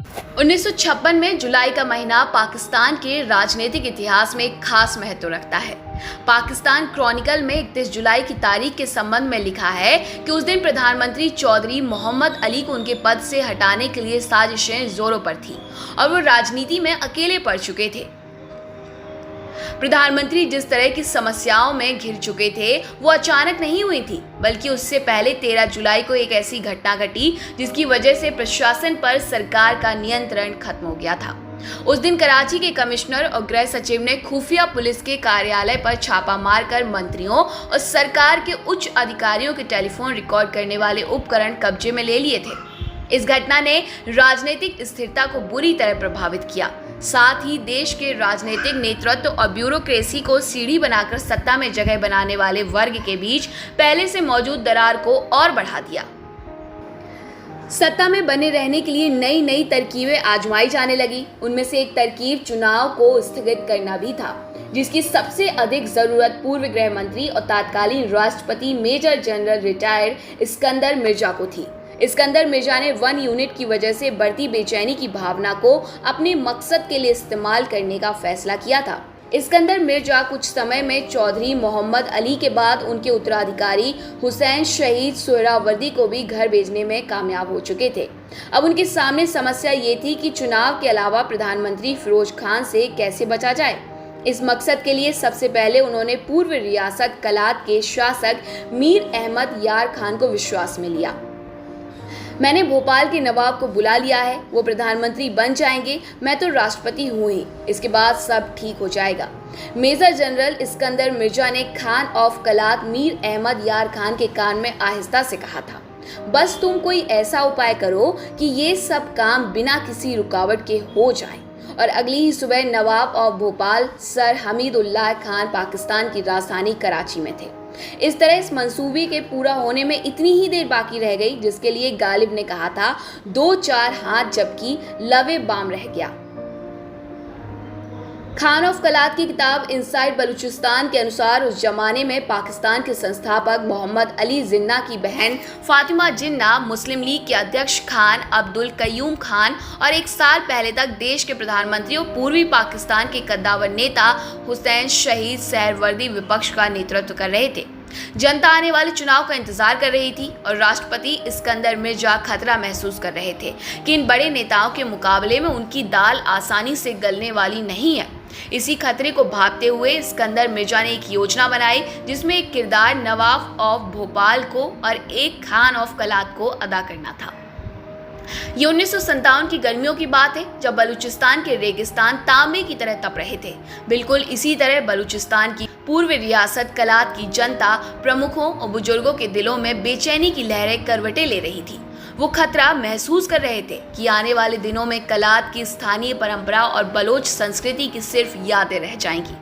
1956 में जुलाई का महीना पाकिस्तान के राजनीतिक इतिहास में एक खास महत्व रखता है। पाकिस्तान क्रॉनिकल में 31 जुलाई की तारीख के संबंध में लिखा है कि उस दिन प्रधानमंत्री चौधरी मोहम्मद अली को उनके पद से हटाने के लिए साजिशें जोरों पर थी और वो राजनीति में अकेले पड़ चुके थे। प्रधानमंत्री जिस तरह की समस्याओं में घिर चुके थे वो अचानक नहीं हुई थी, बल्कि उससे पहले 13 जुलाई को एक ऐसी घटना घटी जिसकी वजह से प्रशासन पर सरकार का नियंत्रण खत्म हो गया था। उस दिन कराची के कमिश्नर और गृह सचिव ने खुफिया पुलिस के कार्यालय पर छापा मारकर मंत्रियों और सरकार के उच्च अधिकारियों के टेलीफोन रिकॉर्ड करने वाले उपकरण कब्जे में ले लिए थे। इस घटना ने राजनीतिक स्थिरता को बुरी तरह प्रभावित किया, साथ ही देश के राजनीतिक नेतृत्व और ब्यूरोक्रेसी को सीढ़ी बनाकर सत्ता में जगह बनाने वाले वर्ग के बीच पहले से मौजूद दरार को और बढ़ा दिया। सत्ता में बने रहने के लिए नई नई तरकीबें आजमाई जाने लगी। उनमें से एक तरकीब चुनाव को स्थगित करना भी था, जिसकी सबसे अधिक जरूरत पूर्व गृह मंत्री और तत्कालीन राष्ट्रपति major general retired Iskander Mirza को थी। इस्कंदर मिर्जा ने 1 यूनिट की वजह से बढ़ती बेचैनी की भावना को अपने मकसद के लिए इस्तेमाल करने का फैसला किया था। इस्कंदर मिर्जा कुछ समय में चौधरी मोहम्मद अली के बाद उनके उत्तराधिकारी हुसैन शहीद सोहरावर्दी को भी घर भेजने में कामयाब हो चुके थे। अब उनके सामने समस्या ये थी कि चुनाव के अलावा प्रधानमंत्री फिरोज खान से कैसे बचा जाए। इस मकसद के लिए सबसे पहले उन्होंने पूर्व रियासत कलात के शासक मीर अहमद यार खान को विश्वास में लिया। मैंने भोपाल के नवाब को बुला लिया है, वो प्रधानमंत्री बन जाएंगे, मैं तो राष्ट्रपति हूँ ही, इसके बाद सब ठीक हो जाएगा। मेजर जनरल इस्कंदर मिर्जा ने खान ऑफ कलात मीर अहमद यार खान के कान में आहिस्ता से कहा था, बस तुम कोई ऐसा उपाय करो कि ये सब काम बिना किसी रुकावट के हो जाए। और अगली ही सुबह नवाब ऑफ भोपाल सर हमीदुल्लाह खान पाकिस्तान की राजधानी कराची में थे। इस तरह इस मंसूबे के पूरा होने में इतनी ही देर बाकी रह गई जिसके लिए गालिब ने कहा था 2-4 हाथ, जबकि लवे बाम रह गया। खान ऑफ कलात की किताब इनसाइड बलूचिस्तान के अनुसार उस जमाने में पाकिस्तान के संस्थापक मोहम्मद अली जिन्ना की बहन फातिमा जिन्ना, मुस्लिम लीग के अध्यक्ष खान अब्दुल कयूम खान और 1 साल पहले तक देश के प्रधानमंत्री और पूर्वी पाकिस्तान के कद्दावर नेता हुसैन शहीद सोहरावर्दी विपक्ष का नेतृत्व कर रहे थे। जनता आने वाले चुनाव का इंतजार कर रही थी और राष्ट्रपति इस्कंदर मिर्जा खतरा महसूस कर रहे थे कि इन बड़े नेताओं के मुकाबले में उनकी दाल आसानी से गलने वाली नहीं है। इसी खतरे को भांपते हुए इस्कंदर मिर्जा ने एक योजना बनाई जिसमें एक किरदार नवाब ऑफ भोपाल को और एक खान ऑफ कलात को अदा करना था। ये 1957 की गर्मियों की बात है, जब बलूचिस्तान के रेगिस्तान तांबे की तरह तप रहे थे। बिल्कुल इसी तरह बलूचिस्तान की पूर्व रियासत कलात की जनता, प्रमुखों और बुजुर्गों के दिलों में बेचैनी की लहरें करवटें ले रही थी। वो खतरा महसूस कर रहे थे कि आने वाले दिनों में कलात की स्थानीय परंपरा और बलोच संस्कृति की सिर्फ यादें रह जाएंगी,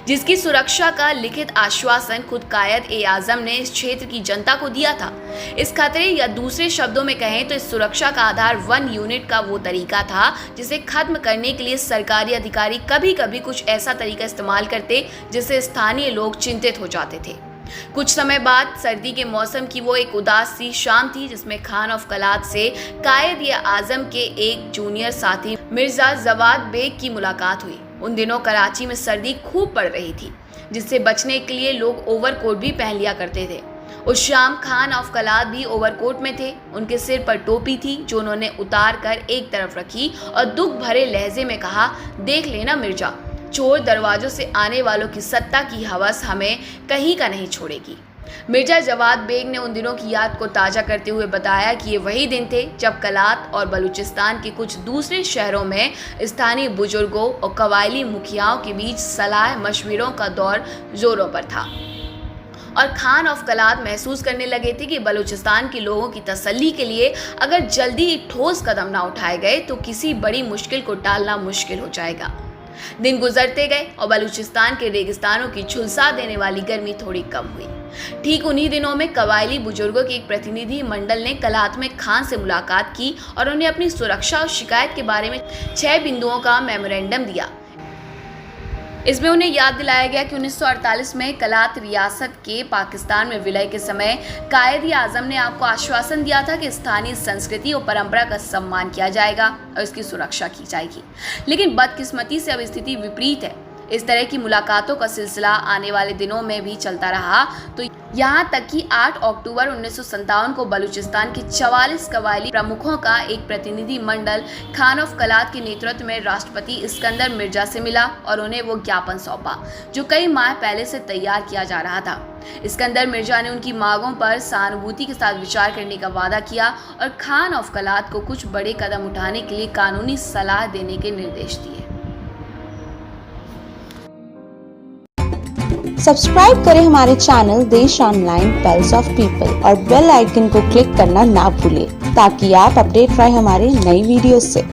जिसकी सुरक्षा का लिखित आश्वासन खुद कायद-ए-आजम ने इस क्षेत्र की जनता को दिया था। इस खतरे या दूसरे शब्दों में कहें तो इस सुरक्षा का आधार 1 यूनिट का वो तरीका था जिसे खत्म करने के लिए सरकारी अधिकारी कभी कभी कुछ ऐसा तरीका इस्तेमाल करते जिससे स्थानीय लोग चिंतित हो जाते थे। कुछ समय बाद सर्दी के मौसम की वो एक उदास सी शाम थी जिसमें खान ऑफ कलात से कायद-ए-आजम के एक जूनियर साथी मिर्जा जवाद बेग की मुलाकात हुई। उन दिनों कराची में सर्दी खूब पड़ रही थी, जिससे बचने के लिए लोग ओवरकोट भी पहन लिया करते थे। उस शाम खान ऑफ कलात भी ओवरकोट में थे। उनके सिर पर टोपी थी जो उन्होंने उतार कर एक तरफ रखी और दुख भरे लहजे में कहा, देख लेना मिर्जा, चोर दरवाजों से आने वालों की सत्ता की हवस हमें कहीं का नहीं छोड़ेगी। मिर्जा जवाद बेग ने उन दिनों की याद को ताज़ा करते हुए बताया कि ये वही दिन थे जब कलात और बलूचिस्तान के कुछ दूसरे शहरों में स्थानीय बुजुर्गों और कबायली मुखियाओं के बीच सलाह मशविरों का दौर जोरों पर था और खान ऑफ कलात महसूस करने लगे थे कि बलूचिस्तान के लोगों की तसल्ली के लिए अगर जल्दी ठोस कदम ना उठाए गए तो किसी बड़ी मुश्किल को टालना मुश्किल हो जाएगा। दिन गुजरते गए और बलूचिस्तान के रेगिस्तानों की झुलसा देने वाली गर्मी थोड़ी कम हुई। ठीक उन्हीं दिनों में कबायली बुजुर्गों के एक प्रतिनिधि मंडल ने कलात में खान से मुलाकात की और उन्हें अपनी सुरक्षा और शिकायत के बारे में 6 बिंदुओं का मेमोरेंडम दिया। इसमें उन्हें याद दिलाया गया कि 1948 में कलात रियासत के पाकिस्तान में विलय के समय कायद-ए-आज़म ने आपको आश्वासन दिया था कि स्थानीय संस्कृति और परंपरा का सम्मान किया जाएगा और इसकी सुरक्षा की जाएगी। लेकिन बदकिस्मती से अब स्थिति विपरीत है। इस तरह की मुलाकातों का सिलसिला आने वाले दिनों में भी चलता रहा, तो यहाँ तक कि 8 अक्टूबर 1957 को बलूचिस्तान के 44 कबायली प्रमुखों का एक प्रतिनिधि मंडल खान ऑफ कलात के नेतृत्व में राष्ट्रपति इस्कंदर मिर्जा से मिला और उन्हें वो ज्ञापन सौंपा जो कई माह पहले से तैयार किया जा रहा था। इस्कंदर मिर्जा ने उनकी मांगों पर सहानुभूति के साथ विचार करने का वादा किया और खान ऑफ कलात को कुछ बड़े कदम उठाने के लिए कानूनी सलाह देने के निर्देश दिए। सब्सक्राइब करें हमारे चैनल देश ऑनलाइन पल्स ऑफ पीपल और बेल आइकन को क्लिक करना ना भूलें ताकि आप अपडेट रहे हमारे नई वीडियो से।